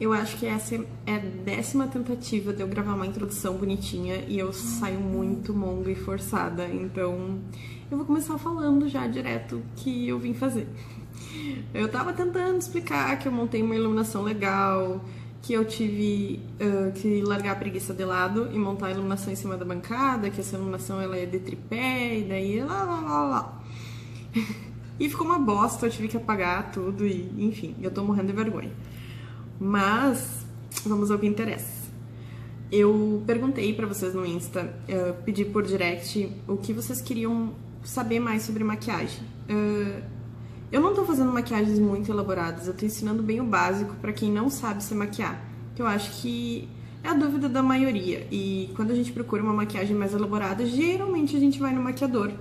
Eu acho que essa é a 10ª tentativa de eu gravar uma introdução bonitinha e eu saio muito monga e forçada, então eu vou começar falando já direto o que eu vim fazer. Eu tava tentando explicar que eu montei uma iluminação legal, que eu tive que largar a preguiça de lado e montar a iluminação em cima da bancada, que essa iluminação ela é de tripé e daí lá. E ficou uma bosta, eu tive que apagar tudo e enfim, eu tô morrendo de vergonha. Mas vamos ao que interessa. Eu perguntei pra vocês no Insta, pedi por direct o que vocês queriam saber mais sobre maquiagem. Eu não tô fazendo maquiagens muito elaboradas, eu tô ensinando bem o básico pra quem não sabe se maquiar, que eu acho que é a dúvida da maioria. E quando a gente procura uma maquiagem mais elaborada, geralmente a gente vai no maquiador.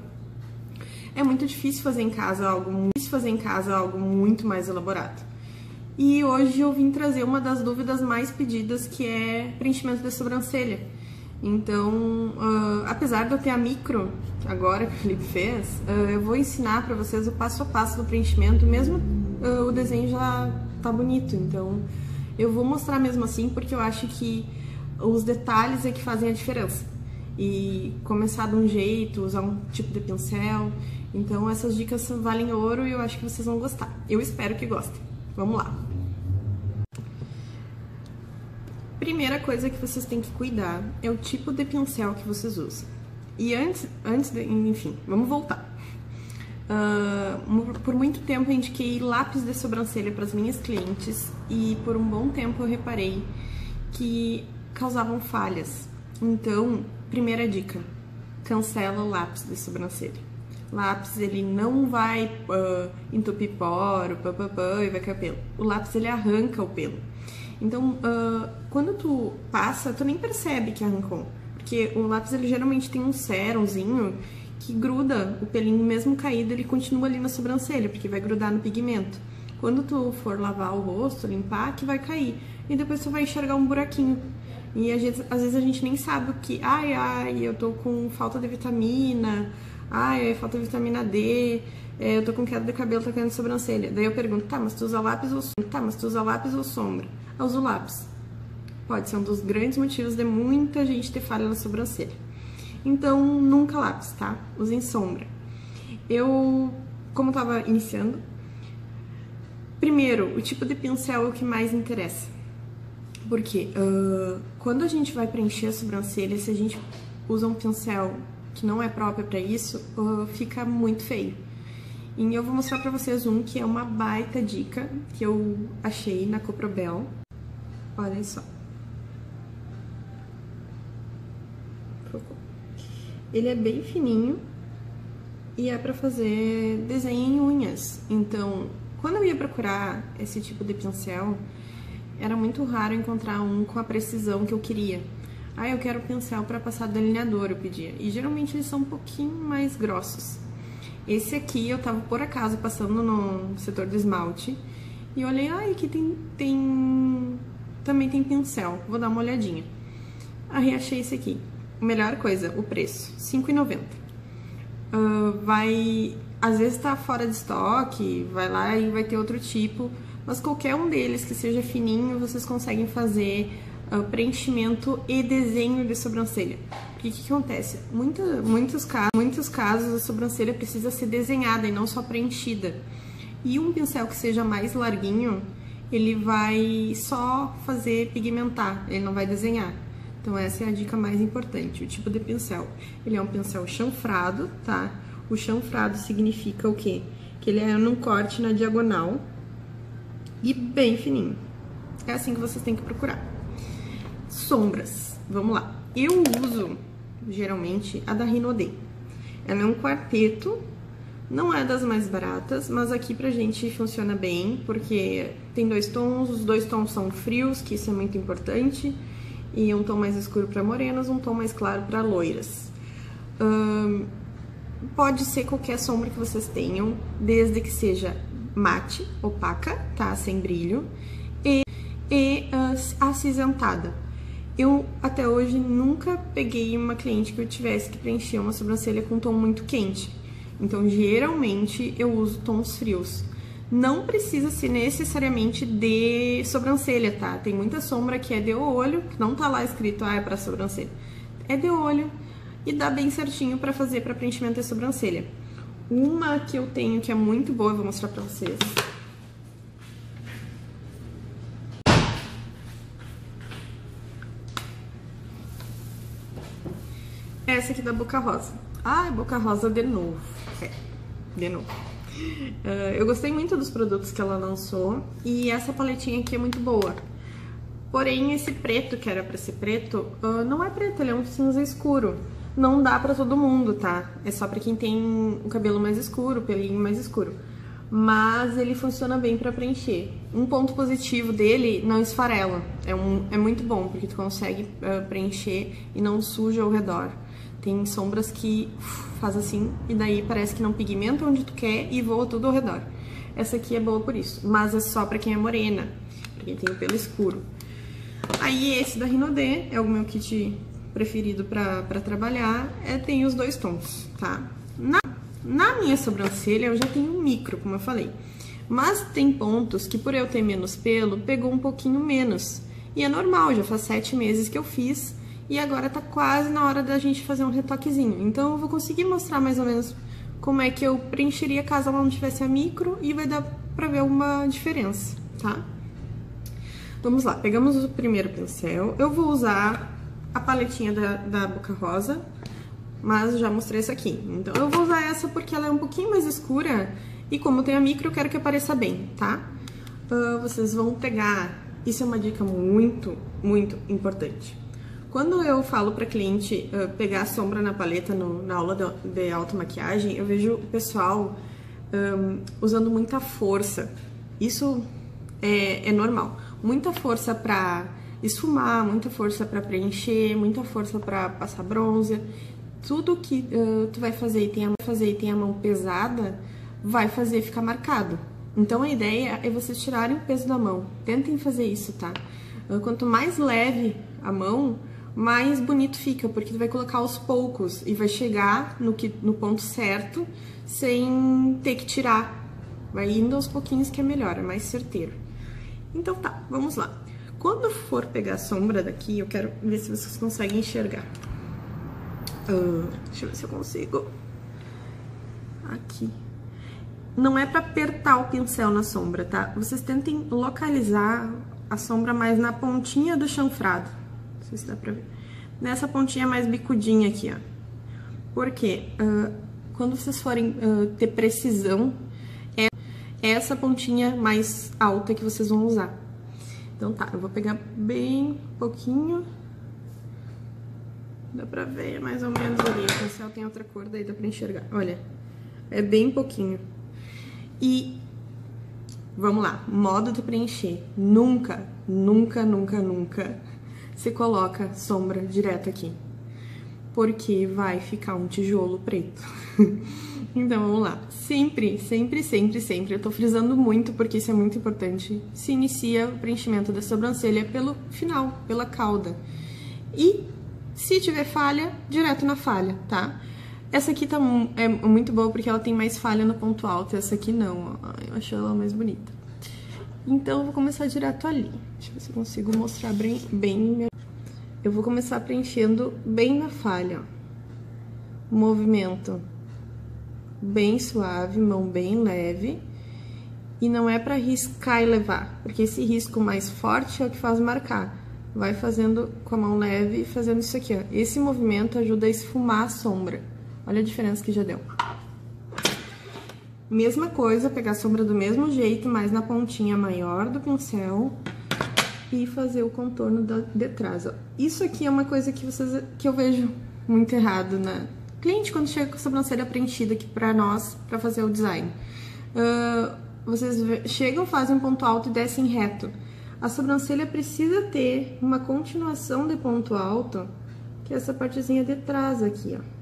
É muito difícil fazer em casa algo muito mais elaborado. E hoje eu vim trazer uma das dúvidas mais pedidas, que é preenchimento de sobrancelha. Então, apesar de eu ter a micro agora que o Felipe fez, eu vou ensinar pra vocês o passo a passo do preenchimento, mesmo o desenho já tá bonito. Então, eu vou mostrar mesmo assim, porque eu acho que os detalhes é que fazem a diferença. E começar de um jeito, usar um tipo de pincel. Então, essas dicas valem ouro e eu acho que vocês vão gostar. Eu espero que gostem. Vamos lá! Primeira coisa que vocês têm que cuidar é o tipo de pincel que vocês usam. E enfim, vamos voltar. Por muito tempo eu indiquei lápis de sobrancelha para as minhas clientes e por um bom tempo eu reparei que causavam falhas. Então, primeira dica, cancela o lápis de sobrancelha. Lápis, ele não vai entupir poro, e vai cair pelo. O lápis, ele arranca o pelo. Então, quando tu passa, tu nem percebe que arrancou. Porque o lápis, ele geralmente tem um sérumzinho que gruda o pelinho, mesmo caído, ele continua ali na sobrancelha, porque vai grudar no pigmento. Quando tu for lavar o rosto, limpar, que vai cair. E depois tu vai enxergar um buraquinho. E às vezes a gente nem sabe o que... Ai, eu tô com falta de vitamina... falta vitamina D, eu tô com queda de cabelo, tá caindo de sobrancelha. Daí eu pergunto, mas tu usa lápis ou sombra? Eu uso lápis. Pode ser um dos grandes motivos de muita gente ter falha na sobrancelha. Então, nunca lápis, tá? Usem sombra. Como tava iniciando, primeiro, o tipo de pincel é o que mais interessa. Porque quando a gente vai preencher a sobrancelha, se a gente usa um pincel que não é próprio para isso, fica muito feio. E eu vou mostrar para vocês um que é uma baita dica que eu achei na Coprobel. Olhem só. Ele é bem fininho e é para fazer desenho em unhas. Então, quando eu ia procurar esse tipo de pincel, era muito raro encontrar um com a precisão que eu queria. Eu quero pincel para passar delineador, eu pedia. E geralmente eles são um pouquinho mais grossos. Esse aqui eu tava por acaso passando no setor do esmalte e olhei, aqui também tem pincel, vou dar uma olhadinha. Aí achei esse aqui. Melhor coisa, o preço, R$5,90. Às vezes tá fora de estoque, vai lá e vai ter outro tipo, mas qualquer um deles que seja fininho, vocês conseguem fazer preenchimento e desenho de sobrancelha. Porque o que acontece? Muitos casos a sobrancelha precisa ser desenhada e não só preenchida. E um pincel que seja mais larguinho, ele vai só fazer pigmentar, ele não vai desenhar. Então essa é a dica mais importante, o tipo de pincel. Ele é um pincel chanfrado, tá? O chanfrado significa o quê? Que ele é num corte na diagonal e bem fininho. É assim que vocês têm que procurar. Sombras, vamos lá. Eu uso, geralmente, a da Rinodê. Ela é um quarteto, não é das mais baratas, mas aqui pra gente funciona bem, porque tem 2 tons, os 2 tons são frios, que isso é muito importante, e um tom mais escuro para morenas, um tom mais claro para loiras. Pode ser qualquer sombra que vocês tenham, desde que seja mate, opaca, tá? Sem brilho, e acinzentada. Eu, até hoje, nunca peguei uma cliente que eu tivesse que preencher uma sobrancelha com um tom muito quente. Então, geralmente, eu uso tons frios. Não precisa ser necessariamente de sobrancelha, tá? Tem muita sombra que é de olho, que não tá lá escrito, é pra sobrancelha. É de olho e dá bem certinho pra fazer pra preenchimento de sobrancelha. Uma que eu tenho que é muito boa, eu vou mostrar pra vocês. Essa aqui da Boca Rosa. Ai, Boca Rosa de novo. De novo. Eu gostei muito dos produtos que ela lançou e essa paletinha aqui é muito boa. Porém, esse preto, que era pra ser preto, não é preto, ele é um cinza escuro. Não dá pra todo mundo, tá? É só pra quem tem o cabelo mais escuro, o pelinho mais escuro. Mas ele funciona bem pra preencher. Um ponto positivo dele, não esfarela. É muito bom, porque tu consegue preencher e não suja ao redor. Tem sombras que faz assim, e daí parece que não pigmenta onde tu quer e voa tudo ao redor. Essa aqui é boa por isso, mas é só pra quem é morena, pra quem tem o pelo escuro. Aí esse da Rinodê é o meu kit preferido pra trabalhar, tem os 2 tons, tá? Na minha sobrancelha eu já tenho um micro, como eu falei. Mas tem pontos que por eu ter menos pelo, pegou um pouquinho menos. E é normal, já faz 7 meses que eu fiz. E agora tá quase na hora da gente fazer um retoquezinho. Então eu vou conseguir mostrar mais ou menos como é que eu preencheria caso ela não tivesse a micro. E vai dar pra ver uma diferença, tá? Vamos lá, pegamos o primeiro pincel. Eu vou usar a paletinha da Boca Rosa, mas já mostrei essa aqui. Então eu vou usar essa porque ela é um pouquinho mais escura. E como tem a micro, eu quero que apareça bem, tá? Vocês vão pegar... Isso é uma dica muito, muito importante. Quando eu falo para cliente pegar a sombra na paleta na aula de automaquiagem, eu vejo o pessoal usando muita força. Isso é normal. Muita força para esfumar, muita força para preencher, muita força para passar bronzer. Tudo que tu vai fazer e tem a mão pesada, vai fazer ficar marcado. Então a ideia é vocês tirarem o peso da mão. Tentem fazer isso, tá? Quanto mais leve a mão, mais bonito fica, porque tu vai colocar aos poucos e vai chegar no ponto certo sem ter que tirar. Vai indo aos pouquinhos que é melhor, é mais certeiro. Então tá, vamos lá. Quando for pegar a sombra daqui, eu quero ver se vocês conseguem enxergar. Deixa eu ver se eu consigo. Aqui. Não é pra apertar o pincel na sombra, tá? Vocês tentem localizar a sombra mais na pontinha do chanfrado. Não sei se dá pra ver. Nessa pontinha mais bicudinha aqui, ó. Porque quando vocês forem ter precisão, é essa pontinha mais alta que vocês vão usar. Então tá, eu vou pegar bem pouquinho. Dá pra ver mais ou menos ali. O pincel tem outra cor, daí dá pra enxergar. Olha, é bem pouquinho. E vamos lá, modo de preencher. Nunca, nunca, nunca, nunca se coloca sombra direto aqui, porque vai ficar um tijolo preto. Então vamos lá, sempre, sempre, sempre, sempre, eu tô frisando muito porque isso é muito importante, se inicia o preenchimento da sobrancelha pelo final, pela cauda. E se tiver falha, direto na falha, tá? Essa aqui é muito boa porque ela tem mais falha no ponto alto, essa aqui não, ó. Eu acho ela mais bonita. Então eu vou começar direto ali. Deixa eu ver se eu consigo mostrar bem. Eu vou começar preenchendo bem na falha, ó. Movimento bem suave, mão bem leve. E não é pra riscar e levar, porque esse risco mais forte é o que faz marcar. Vai fazendo com a mão leve, fazendo isso aqui, ó. Esse movimento ajuda a esfumar a sombra. Olha a diferença que já deu. Mesma coisa, pegar a sombra do mesmo jeito, mas na pontinha maior do pincel e fazer o contorno de trás, ó. Isso aqui é uma coisa que eu vejo muito errado na cliente quando chega com a sobrancelha preenchida aqui pra nós, pra fazer o design. Vocês chegam, fazem um ponto alto e descem reto. A sobrancelha precisa ter uma continuação de ponto alto, que é essa partezinha de trás aqui, ó.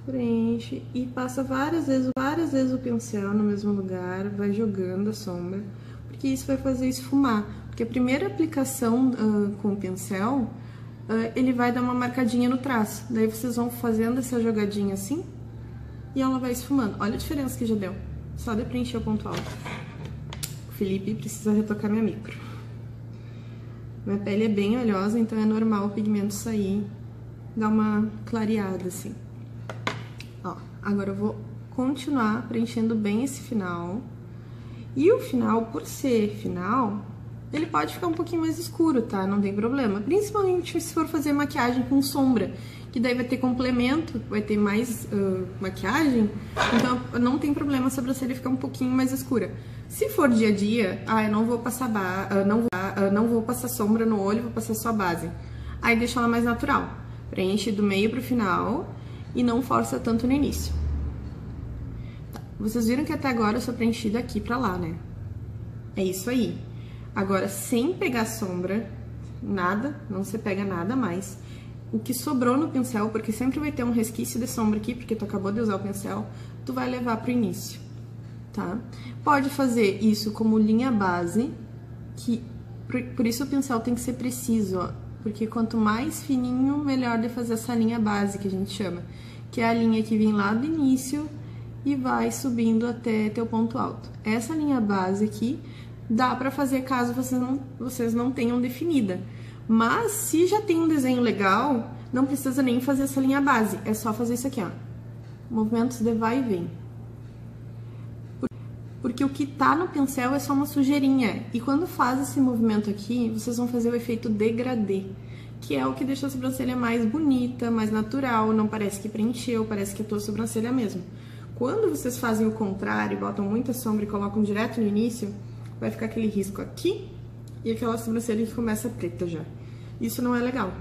Preenche e passa várias vezes o pincel no mesmo lugar, vai jogando a sombra, porque isso vai fazer esfumar. Porque a primeira aplicação com o pincel, ele vai dar uma marcadinha no traço. Daí vocês vão fazendo essa jogadinha assim, e ela vai esfumando. Olha a diferença que já deu, só de preencher o ponto alto. O Felipe precisa retocar minha micro. Minha pele é bem oleosa, então é normal o pigmento sair, dar uma clareada assim. Ó, agora eu vou continuar preenchendo bem esse final. E o final, por ser final, ele pode ficar um pouquinho mais escuro, tá? Não tem problema. Principalmente se for fazer maquiagem com sombra, que daí vai ter complemento, vai ter mais maquiagem, então não tem problema a sobrancelha ficar um pouquinho mais escura. Se for dia a dia, eu não vou passar não vou passar sombra no olho, vou passar só base. Aí deixa ela mais natural. Preenche do meio pro final e não força tanto no início. Tá. Vocês viram que até agora eu sou preenchida aqui pra lá, né? É isso aí. Agora, sem pegar sombra, nada, não se pega nada mais. O que sobrou no pincel, porque sempre vai ter um resquício de sombra aqui, porque tu acabou de usar o pincel, tu vai levar pro início, tá? Pode fazer isso como linha base, que por isso o pincel tem que ser preciso, ó. Porque quanto mais fininho, melhor de fazer essa linha base, que a gente chama. Que é a linha que vem lá do início e vai subindo até teu ponto alto. Essa linha base aqui dá pra fazer caso vocês não tenham definida. Mas se já tem um desenho legal, não precisa nem fazer essa linha base. É só fazer isso aqui, ó. Movimentos de vai e vem. Porque o que tá no pincel é só uma sujeirinha. E quando faz esse movimento aqui, vocês vão fazer o efeito degradê, que é o que deixa a sobrancelha mais bonita, mais natural, não parece que preencheu, parece que é tua sobrancelha mesmo. Quando vocês fazem o contrário, botam muita sombra e colocam direto no início, vai ficar aquele risco aqui e aquela sobrancelha que começa preta já. Isso não é legal.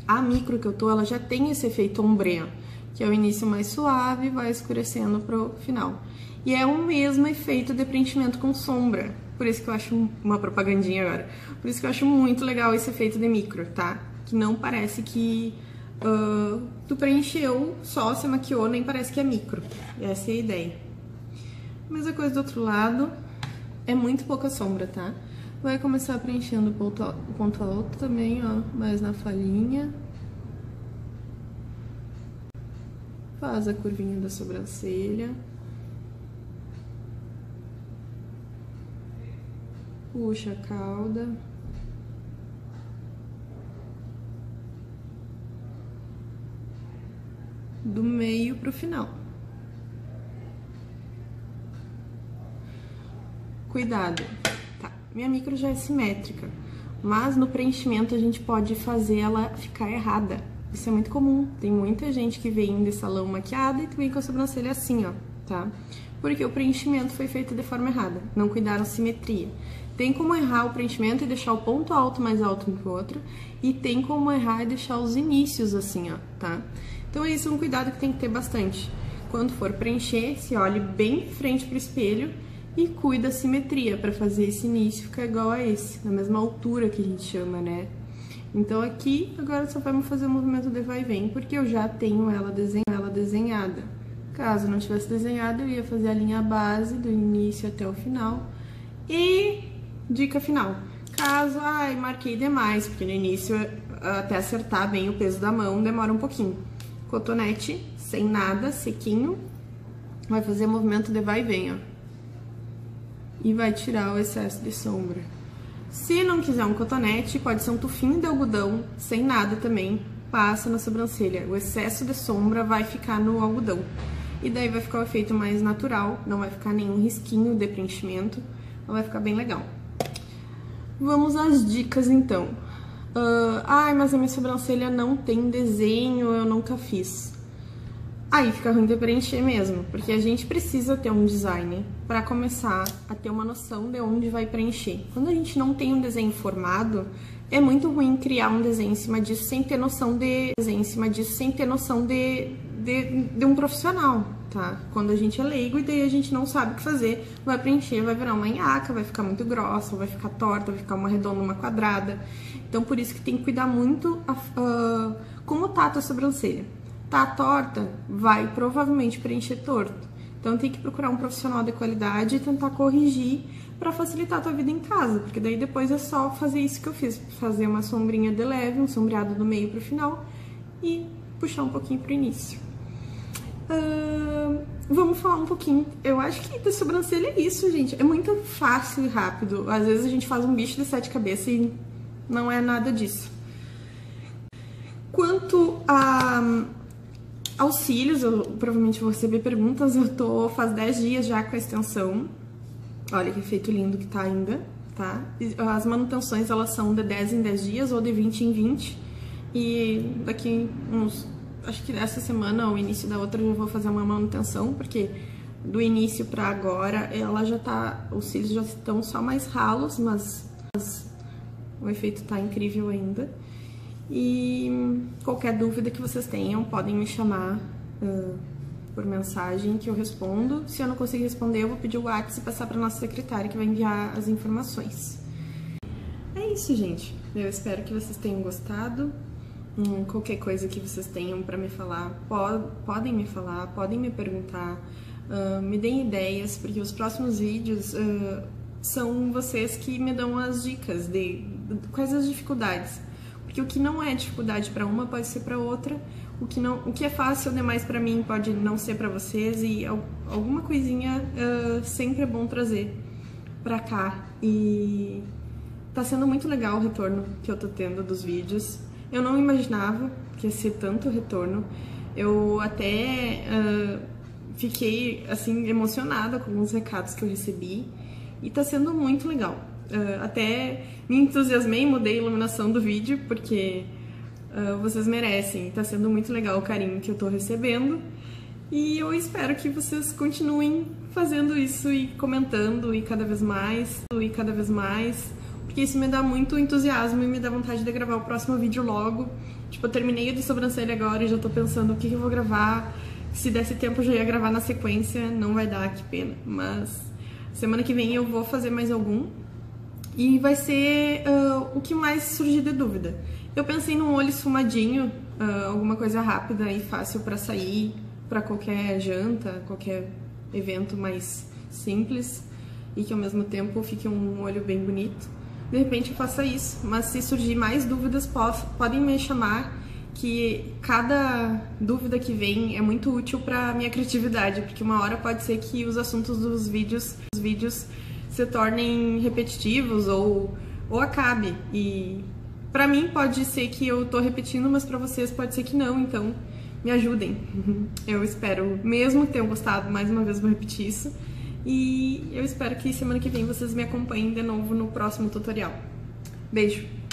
A micro que eu tô, ela já tem esse efeito ombré, que é o início mais suave e vai escurecendo pro final. E é o mesmo efeito de preenchimento com sombra. Por isso que eu acho uma propagandinha agora. Por isso que eu acho muito legal esse efeito de micro, tá? Que não parece que tu preencheu só, se maquiou, nem parece que é micro. Essa é a ideia. Mesma coisa do outro lado. É muito pouca sombra, tá? Vai começar preenchendo o ponto alto também, ó. Mais na falhinha. Faz a curvinha da sobrancelha. Puxa a cauda. Do meio pro final. Cuidado. Tá, minha micro já é simétrica, mas no preenchimento a gente pode fazer ela ficar errada. Isso é muito comum. Tem muita gente que vem de salão maquiada e vem com a sobrancelha assim, ó, tá? Porque o preenchimento foi feito de forma errada. Não cuidaram simetria. Tem como errar o preenchimento e deixar o ponto alto mais alto do que o outro. E tem como errar e deixar os inícios assim, ó, tá? Então esse é um cuidado que tem que ter bastante. Quando for preencher, se olhe bem de frente pro espelho e cuida da simetria para fazer esse início ficar igual a esse, na mesma altura que a gente chama, né? Então aqui, agora só vamos fazer o movimento de vai e vem, porque eu já tenho ela desenhada. Caso não tivesse desenhado, eu ia fazer a linha base do início até o final. E dica final, caso, marquei demais, porque no início, até acertar bem o peso da mão, demora um pouquinho. Cotonete, sem nada, sequinho, vai fazer o movimento de vai e vem, ó. E vai tirar o excesso de sombra. Se não quiser um cotonete, pode ser um tufinho de algodão, sem nada também, passa na sobrancelha. O excesso de sombra vai ficar no algodão. E daí vai ficar o efeito mais natural, não vai ficar nenhum risquinho de preenchimento, vai ficar bem legal. Vamos às dicas então. Mas a minha sobrancelha não tem desenho, eu nunca fiz. Aí fica ruim de preencher mesmo, porque a gente precisa ter um design para começar a ter uma noção de onde vai preencher. Quando a gente não tem um desenho formado, é muito ruim criar um desenho em cima disso sem ter noção de um profissional, tá? Quando a gente é leigo e daí a gente não sabe o que fazer, vai preencher, vai virar uma nhaca, vai ficar muito grossa, vai ficar torta, vai ficar uma redonda, uma quadrada. Então por isso que tem que cuidar muito como tá a tua sobrancelha. Tá torta, vai provavelmente preencher torto. Então tem que procurar um profissional de qualidade e tentar corrigir para facilitar a tua vida em casa, porque daí depois é só fazer isso que eu fiz, fazer uma sombrinha de leve, um sombreado do meio pro final e puxar um pouquinho pro início. vamos falar um pouquinho. Eu acho que de sobrancelha é isso, gente. É muito fácil e rápido. Às vezes a gente faz um bicho de 7 cabeças e não é nada disso. Quanto aos cílios, eu provavelmente vou receber perguntas. Eu tô faz 10 dias já com a extensão. Olha que efeito lindo que tá ainda, tá? As manutenções, elas são de 10 em 10 dias ou de 20 em 20. E daqui uns... Acho que essa semana ou início da outra eu já vou fazer uma manutenção, porque do início pra agora ela já tá... Os cílios já estão só mais ralos, mas o efeito tá incrível ainda. E qualquer dúvida que vocês tenham, podem me chamar por mensagem que eu respondo. Se eu não conseguir responder, eu vou pedir o WhatsApp e passar pra nossa secretária que vai enviar as informações. É isso, gente. Eu espero que vocês tenham gostado. Qualquer coisa que vocês tenham para me falar, podem me falar, podem me perguntar, me deem ideias, porque os próximos vídeos são vocês que me dão as dicas de quais as dificuldades. Porque o que não é dificuldade para uma pode ser para outra, o que é fácil demais para mim pode não ser para vocês, e alguma coisinha sempre é bom trazer para cá. E tá sendo muito legal o retorno que eu tô tendo dos vídeos. Eu não imaginava que ia ser tanto retorno. Eu até fiquei, assim, emocionada com os recados que eu recebi. E tá sendo muito legal. Até me entusiasmei e mudei a iluminação do vídeo, porque vocês merecem. Tá sendo muito legal o carinho que eu tô recebendo. E eu espero que vocês continuem fazendo isso e comentando e cada vez mais, porque isso me dá muito entusiasmo e me dá vontade de gravar o próximo vídeo logo. Tipo, eu terminei o de sobrancelha agora e já tô pensando o que eu vou gravar. Se desse tempo eu já ia gravar na sequência, não vai dar, que pena. Mas semana que vem eu vou fazer mais algum. E vai ser o que mais surgir de dúvida. Eu pensei num olho esfumadinho, alguma coisa rápida e fácil pra sair, pra qualquer janta, qualquer evento mais simples. E que ao mesmo tempo fique um olho bem bonito. De repente eu faça isso, mas se surgir mais dúvidas, podem me chamar, que cada dúvida que vem é muito útil para minha criatividade, porque uma hora pode ser que os assuntos dos vídeos se tornem repetitivos ou acabe. E para mim pode ser que eu tô repetindo, mas para vocês pode ser que não, então me ajudem. Eu espero, mesmo que tenham gostado, mais uma vez vou repetir isso. E eu espero que semana que vem vocês me acompanhem de novo no próximo tutorial. Beijo!